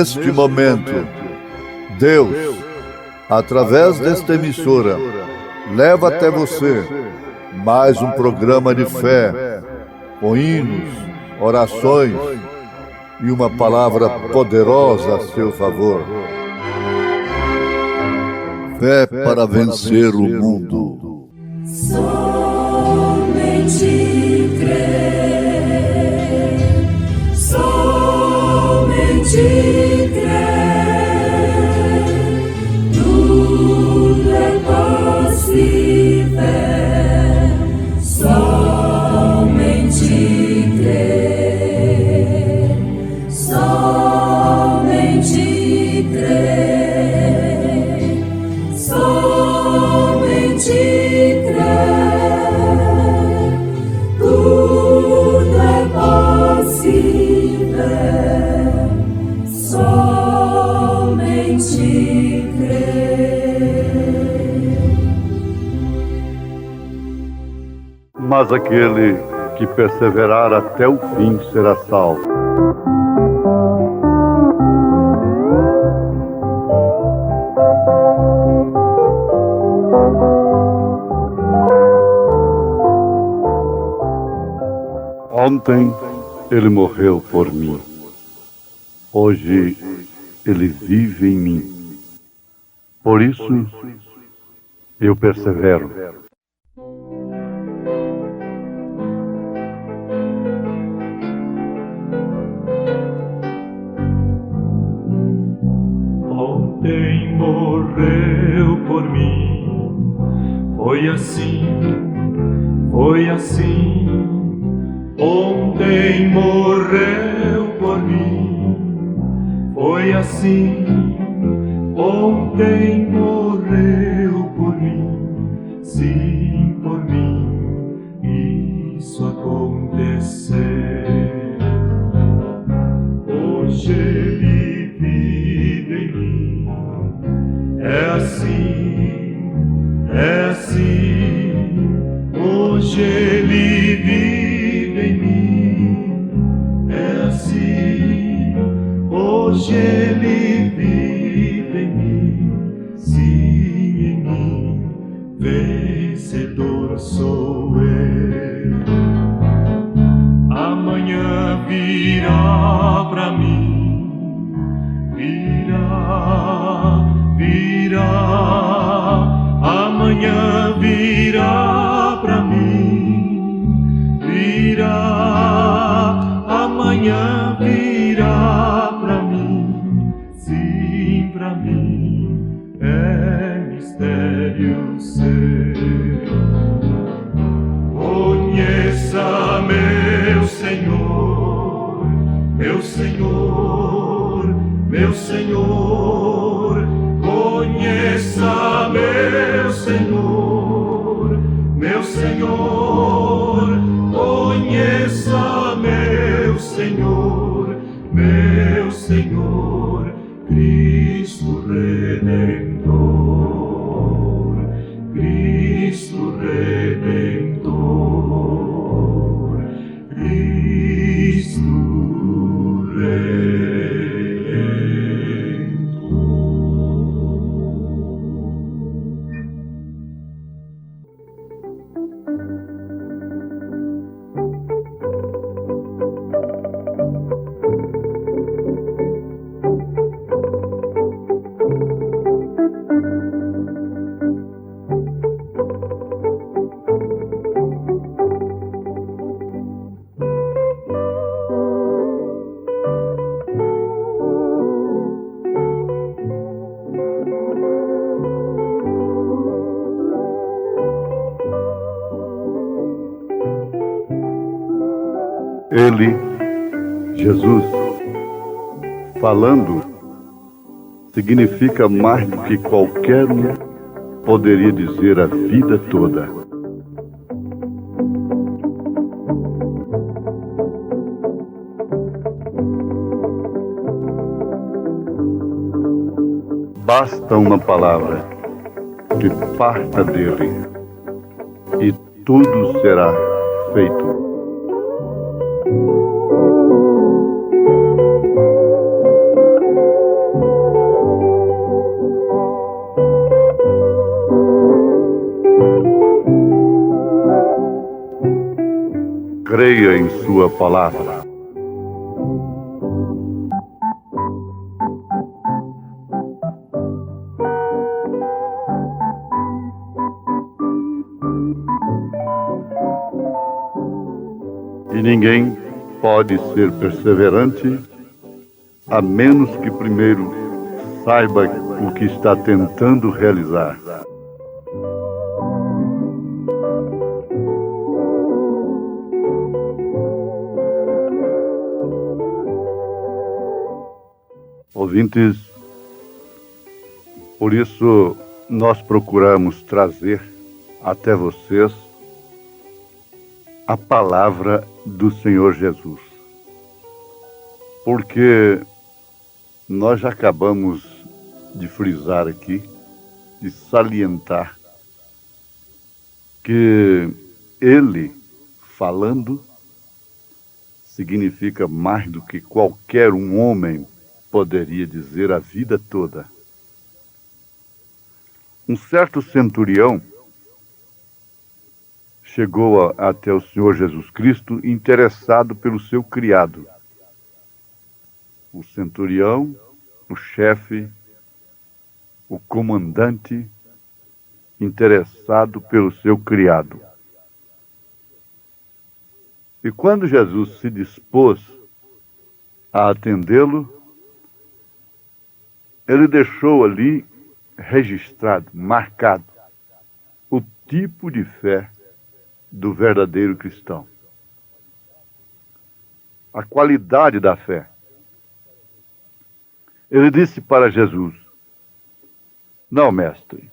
neste momento, Deus, através desta emissora, leva até você mais um programa de fé, com hinos, orações e uma palavra poderosa a seu favor. Fé para vencer o mundo. Somente crer, somente crer, tudo é possível, somente crer, somente crer, somente crer, tudo é possível, somente crer. Mas aquele que perseverar até o fim será salvo. Ontem ele morreu por mim. Hoje ele vive em mim. Por isso eu persevero. Ontem morreu por mim. Foi assim, foi assim. Ontem morreu por mim. Foi assim. Ontem morreu por mim. Sim, por mim. Isso aconteceu. Hoje ele vive em mim. É assim, é assim. Hoje ele vive em mim. É assim. Hoje ele vive em mim. Sim, em mim. Vencedor sou eu. Amanhã virá pra mim, virá, amanhã virá pra mim, virá, amanhã virá pra mim, sim, pra mim, é mistério seu. Conheça meu Senhor, meu Senhor, meu Senhor. Conheça meu Senhor, meu Senhor. Conheça meu Senhor, meu Senhor. Cristo Redentor, Cristo Redentor, Cristo Redentor. Ele, Jesus, falando, significa mais do que qualquer um poderia dizer a vida toda. Basta uma palavra que parta dele e tudo será feito. creia em sua palavra. E ninguém pode ser perseverante a menos que primeiro saiba o que está tentando realizar. Ouvintes, por isso nós procuramos trazer até vocês a palavra do Senhor Jesus. Porque nós já acabamos de frisar aqui, de salientar, que Ele falando significa mais do que qualquer um homem poderia dizer a vida toda. Um certo centurião chegou até o Senhor Jesus Cristo interessado pelo seu criado. O centurião, o chefe, o comandante, interessado pelo seu criado. E quando Jesus se dispôs a atendê-lo, ele deixou ali registrado, marcado, o tipo de fé do verdadeiro cristão. A qualidade da fé. Ele disse para Jesus: não, mestre,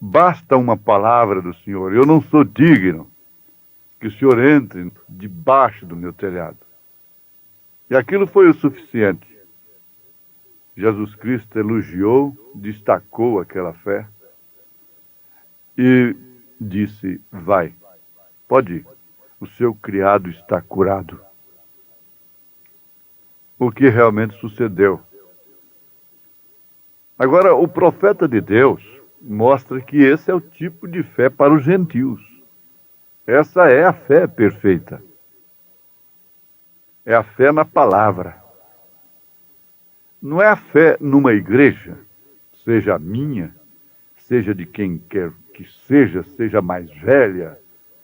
basta uma palavra do Senhor. Eu não sou digno que o Senhor entre debaixo do meu telhado. E aquilo foi o suficiente. Jesus Cristo elogiou, destacou aquela fé e disse: vai, pode ir, o seu criado está curado. O que realmente sucedeu. Agora, o profeta de Deus mostra que esse é o tipo de fé para os gentios. Essa é a fé perfeita. É a fé na palavra. Não é a fé numa igreja, seja a minha, seja de quem quer que seja a mais velha,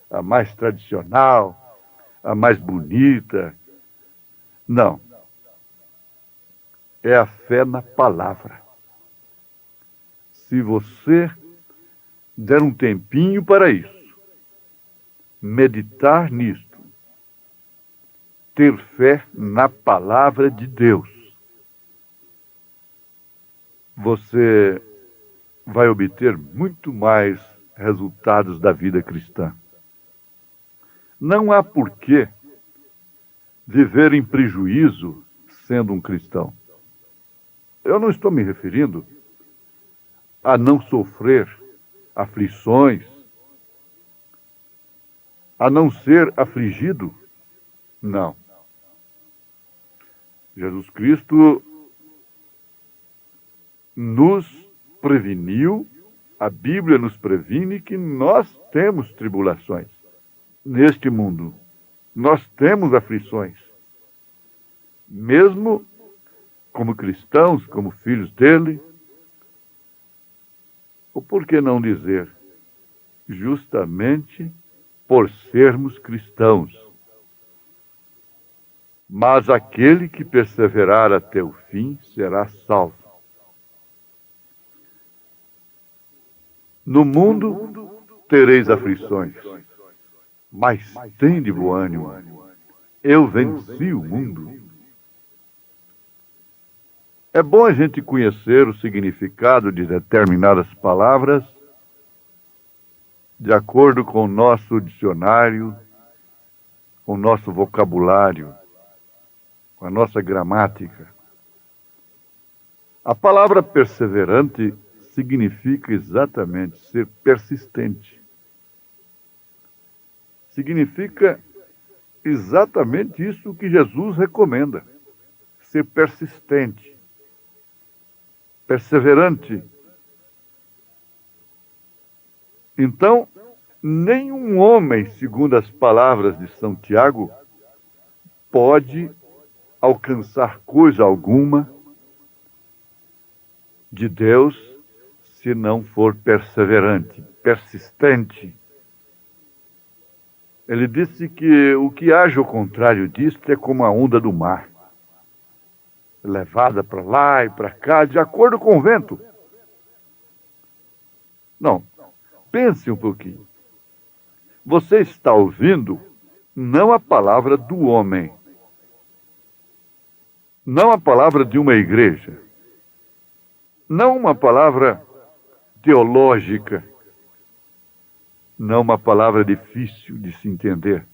a mais tradicional, a mais bonita. Não. É a fé na palavra. Se você der um tempinho para isso, meditar nisto, ter fé na palavra de Deus, você vai obter muito mais resultados da vida cristã. Não há porquê viver em prejuízo sendo um cristão. Eu não estou me referindo a não sofrer aflições, a não ser afligido. Não. Jesus Cristo nos preveniu, a Bíblia nos previne que nós temos tribulações neste mundo. Nós temos aflições. Mesmo como cristãos, como filhos dele, ou por que não dizer, justamente por sermos cristãos. Mas aquele que perseverar até o fim será salvo. No mundo tereis aflições, mas tende bom ânimo. Eu venci o mundo. É bom a gente conhecer o significado de determinadas palavras de acordo com o nosso dicionário, com o nosso vocabulário, com a nossa gramática. A palavra perseverante significa exatamente ser persistente. Significa exatamente isso que Jesus recomenda. Ser persistente, perseverante. Então, nenhum homem, segundo as palavras de São Tiago, pode alcançar coisa alguma de Deus se não for perseverante, persistente. Ele disse que o que age ao contrário disto é como a onda do mar, levada para lá e para cá, de acordo com o vento. Não, pense um pouquinho. Você está ouvindo não a palavra do homem, não a palavra de uma igreja, não uma palavra teológica, não uma palavra difícil de se entender.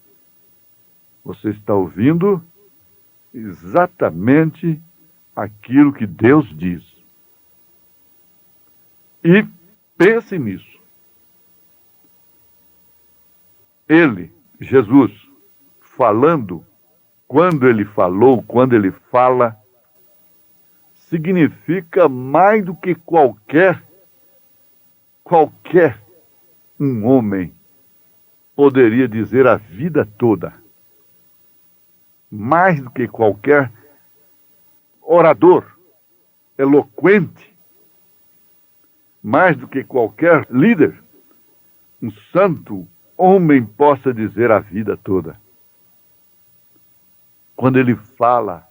Você está ouvindo exatamente aquilo que Deus diz. E pense nisso. Ele, Jesus, falando, quando ele falou, quando ele fala, significa mais do que qualquer um homem poderia dizer a vida toda. Mais do que qualquer orador eloquente, mais do que qualquer líder, um santo homem possa dizer a vida toda. Quando ele fala,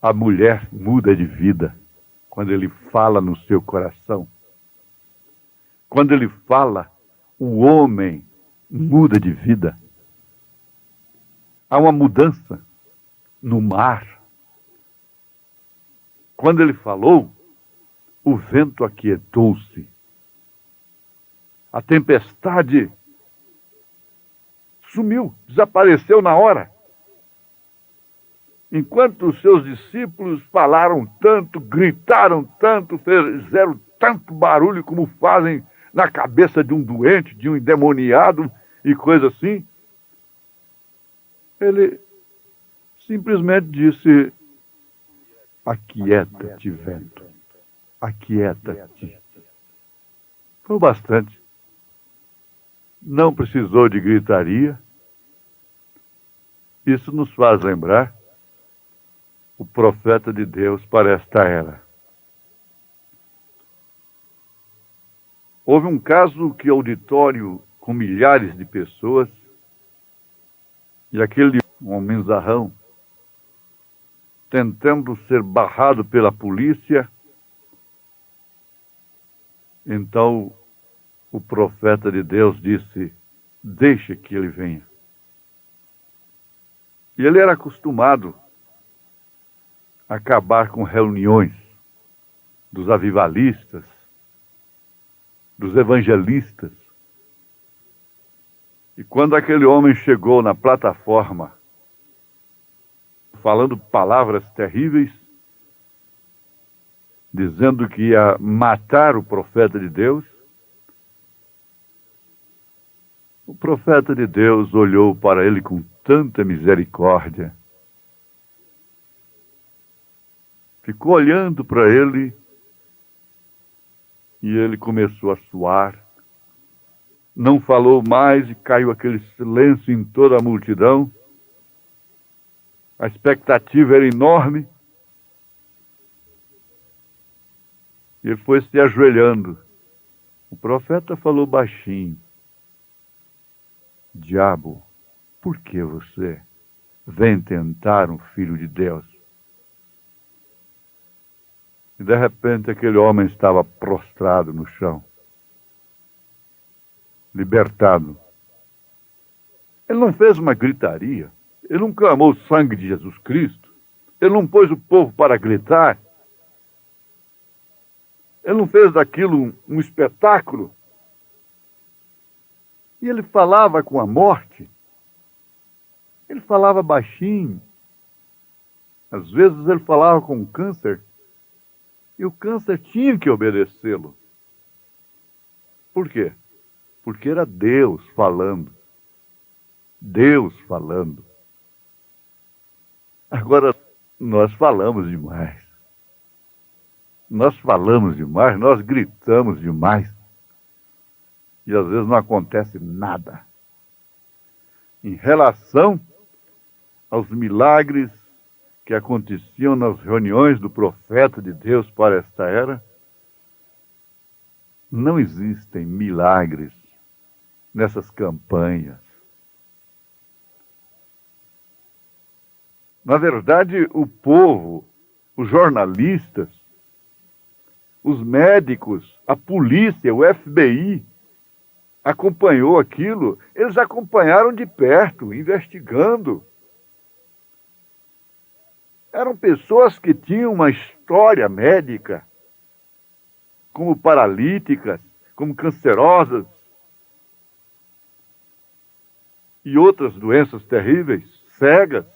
a mulher muda de vida. Quando ele fala no seu coração. Quando ele fala, o homem muda de vida. Há uma mudança no mar. Quando ele falou, o vento aquietou-se. A tempestade sumiu, desapareceu na hora. Enquanto os seus discípulos falaram tanto, gritaram tanto, fizeram tanto barulho como fazem na cabeça de um doente, de um endemoniado e coisa assim, ele simplesmente disse: aquieta-te, vento, aquieta-te. Foi bastante. Não precisou de gritaria. Isso nos faz lembrar o profeta de Deus para esta era. Houve um caso que auditório com milhares de pessoas, e aquele homenzarrão, tentando ser barrado pela polícia, então o profeta de Deus disse: deixe que ele venha. E ele era acostumado a acabar com reuniões dos avivalistas, dos evangelistas. E quando aquele homem chegou na plataforma, falando palavras terríveis, dizendo que ia matar o profeta de Deus, o profeta de Deus olhou para ele com tanta misericórdia, ficou olhando para ele, e ele começou a suar, não falou mais e caiu aquele silêncio em toda a multidão. A expectativa era enorme. E ele foi se ajoelhando. O profeta falou baixinho: diabo, por que você vem tentar um filho de Deus? E de repente aquele homem estava prostrado no chão, libertado. Ele não fez uma gritaria, ele não clamou o sangue de Jesus Cristo, ele não pôs o povo para gritar, ele não fez daquilo um espetáculo. E ele falava com a morte, ele falava baixinho, às vezes ele falava com o câncer, e o câncer tinha que obedecê-lo. Por quê? Porque era Deus falando. Deus falando. Agora, nós falamos demais. Nós falamos demais, nós gritamos demais. e às vezes não acontece nada. Em relação aos milagres que aconteciam nas reuniões do profeta de Deus para esta era, não existem milagres nessas campanhas. Na verdade, o povo, os jornalistas, os médicos, a polícia, o FBI, acompanhou aquilo. Eles acompanharam de perto, investigando. Eram pessoas que tinham uma história médica, como paralíticas, como cancerosas e outras doenças terríveis, cegas.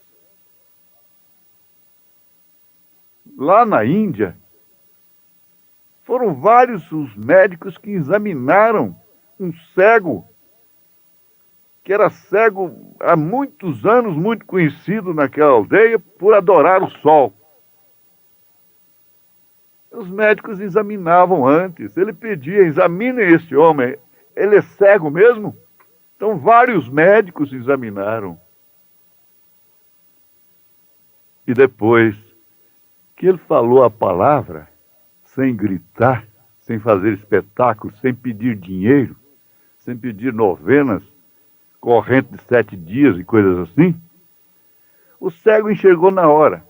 Lá na Índia, foram vários os médicos que examinaram um cego, que era cego há muitos anos, muito conhecido naquela aldeia, por adorar o sol. Os médicos examinavam antes. Ele pedia: examinem esse homem, ele é cego mesmo? Então vários médicos examinaram. E depois que ele falou a palavra, sem gritar, sem fazer espetáculo, sem pedir dinheiro, sem pedir novenas, corrente de 7 dias e coisas assim, o cego enxergou na hora.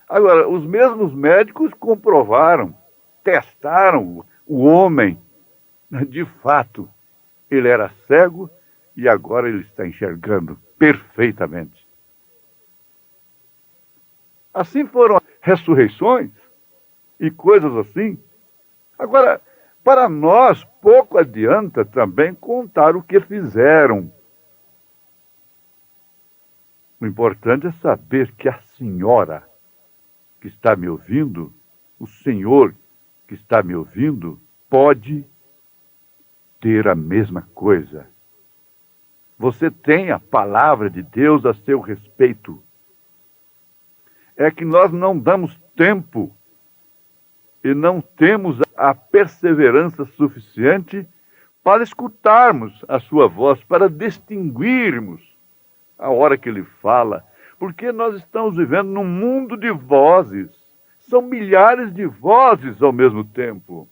Agora, os mesmos médicos comprovaram, testaram o homem. De fato, ele era cego e agora ele está enxergando perfeitamente. Assim foram ressurreições e coisas assim. Agora, para nós, pouco adianta também contar o que fizeram. O importante é saber que a senhora que está me ouvindo, o senhor que está me ouvindo, pode ter a mesma coisa. Você tem a palavra de Deus a seu respeito. É que nós não damos tempo e não temos a perseverança suficiente para escutarmos a sua voz, para distinguirmos a hora que ele fala, porque nós estamos vivendo num mundo de vozes. São milhares de vozes ao mesmo tempo.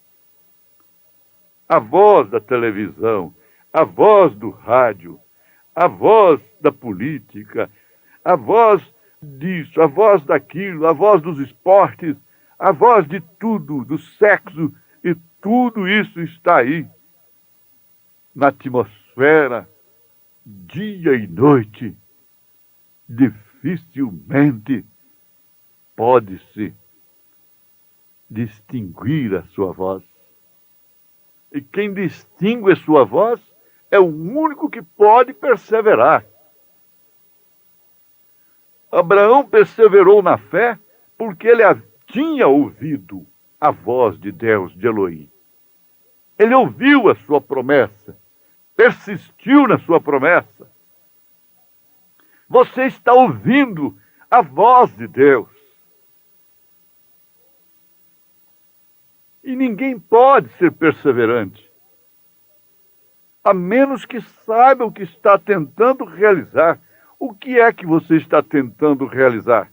A voz da televisão, a voz do rádio, a voz da política, a voz disso, a voz daquilo, a voz dos esportes, a voz de tudo, do sexo, e tudo isso está aí, na atmosfera, dia e noite. Dificilmente pode-se distinguir a sua voz. E quem distingue a sua voz é o único que pode perseverar. Abraão perseverou na fé porque ele tinha ouvido a voz de Deus, de Elohim. Ele ouviu a sua promessa, persistiu na sua promessa. Você está ouvindo a voz de Deus. E ninguém pode ser perseverante, a menos que saiba o que está tentando realizar. O que é que você está tentando realizar?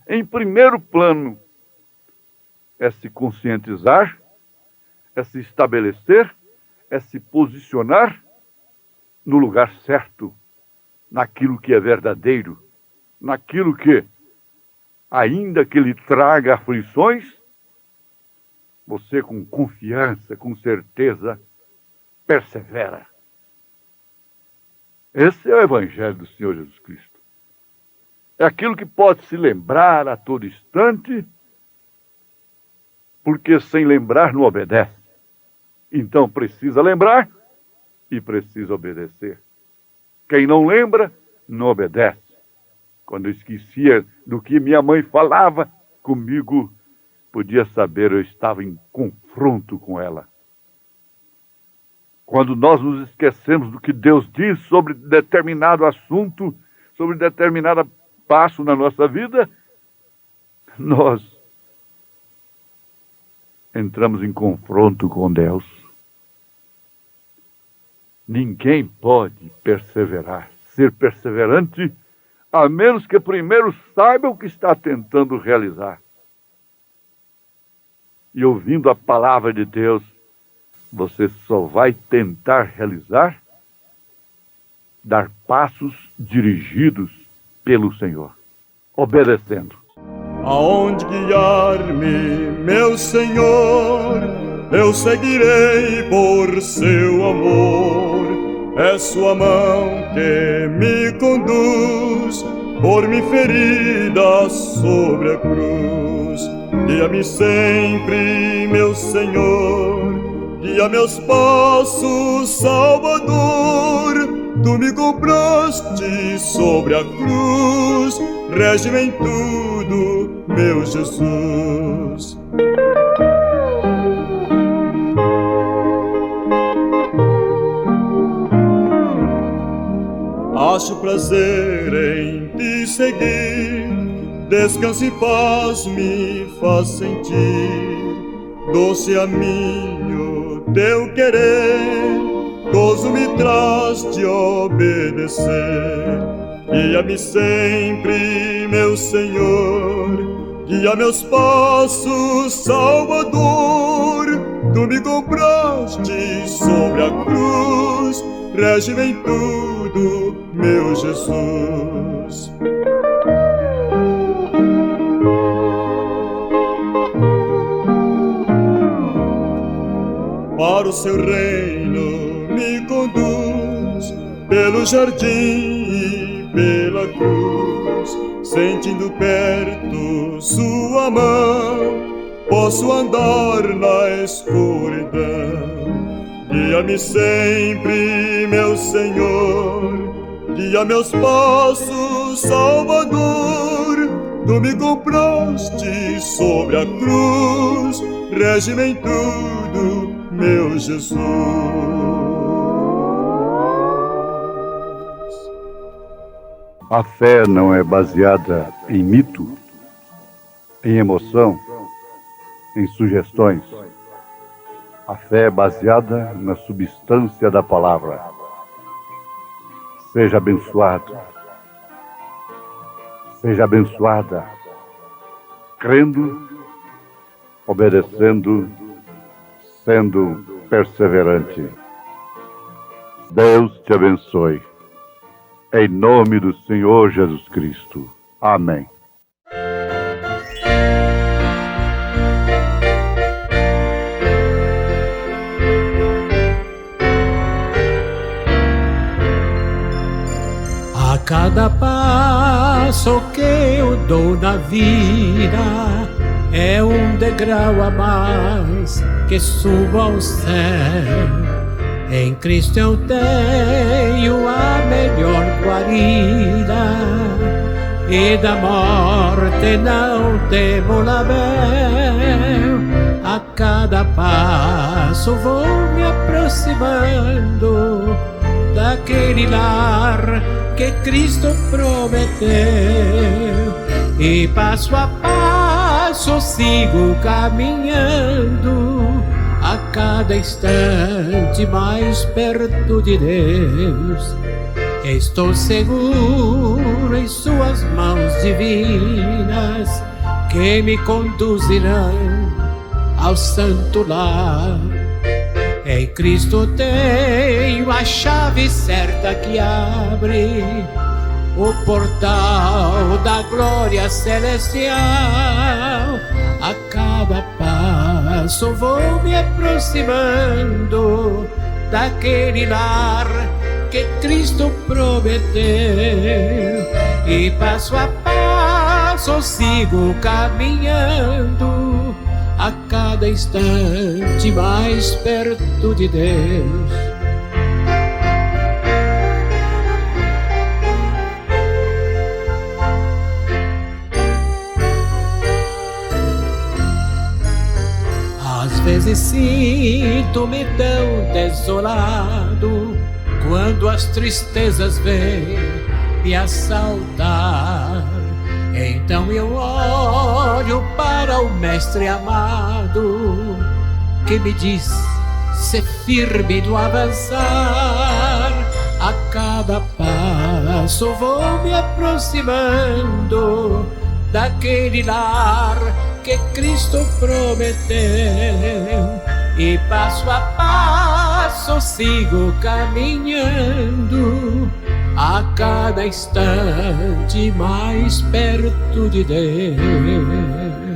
Em primeiro plano, é se conscientizar, é se estabelecer, é se posicionar no lugar certo, naquilo que é verdadeiro, naquilo que, ainda que lhe traga aflições, você com confiança, com certeza, persevera. Esse é o Evangelho do Senhor Jesus Cristo. É aquilo que pode se lembrar a todo instante, porque sem lembrar não obedece. Então precisa lembrar e precisa obedecer. Quem não lembra, não obedece. Quando eu esquecia do que minha mãe falava comigo, podia saber, eu estava em confronto com ela. Quando nós nos esquecemos do que Deus diz sobre determinado assunto, sobre determinado passo na nossa vida, nós entramos em confronto com Deus. Ninguém pode perseverar, ser perseverante, a menos que primeiro saiba o que está tentando realizar. E ouvindo a palavra de Deus, você só vai tentar realizar, dar passos dirigidos pelo Senhor, obedecendo. Aonde guiar-me, meu Senhor, eu seguirei por seu amor. É sua mão que me conduz, por mim ferida sobre a cruz. Guia-me sempre, meu Senhor, guia meus passos, Salvador. Tu me compraste sobre a cruz, rege-me em tudo, meu Jesus. Acho prazer em te seguir, descanso e paz me faz sentir. Doce a mim o teu querer, gozo me traz de obedecer. Guia-me sempre, meu Senhor, guia meus passos, Salvador. Tu me compraste sobre a cruz, rege-me em tudo, meu Jesus. Para o seu reino me conduz, pelo jardim e pela cruz. Sentindo perto sua mão, posso andar na escuridão. Guia-me sempre, meu Senhor, guia meus passos, Salvador. Tu me compraste sobre a cruz, rege-me em tudo, meu Jesus. A fé não é baseada em mito, em emoção, em sugestões. A fé é baseada na substância da palavra. Seja abençoado. Seja abençoada, crendo, obedecendo, sendo perseverante. Deus te abençoe. Em nome do Senhor Jesus Cristo. Amém. A cada passo que eu dou na vida é um degrau a mais que subo ao céu. Em Cristo eu tenho a melhor guarida e da morte não temo labéu. A cada passo vou me aproximando daquele lar que Cristo prometeu, e passo a passo sigo caminhando, a cada instante mais perto de Deus. Estou seguro em suas mãos divinas, que me conduzirão ao santo lar. Em Cristo tenho a chave certa que abre o portal da glória celestial. A cada passo vou me aproximando daquele lar que Cristo prometeu, e passo a passo sigo caminhando, a cada instante mais perto de Deus. Às vezes sinto-me tão desolado, quando as tristezas vêm me assaltar. Então eu olho para o Mestre amado, que me diz: ser firme no avançar. A cada passo vou me aproximando daquele lar que Cristo prometeu, e passo a passo sigo caminhando, a cada instante mais perto de Deus.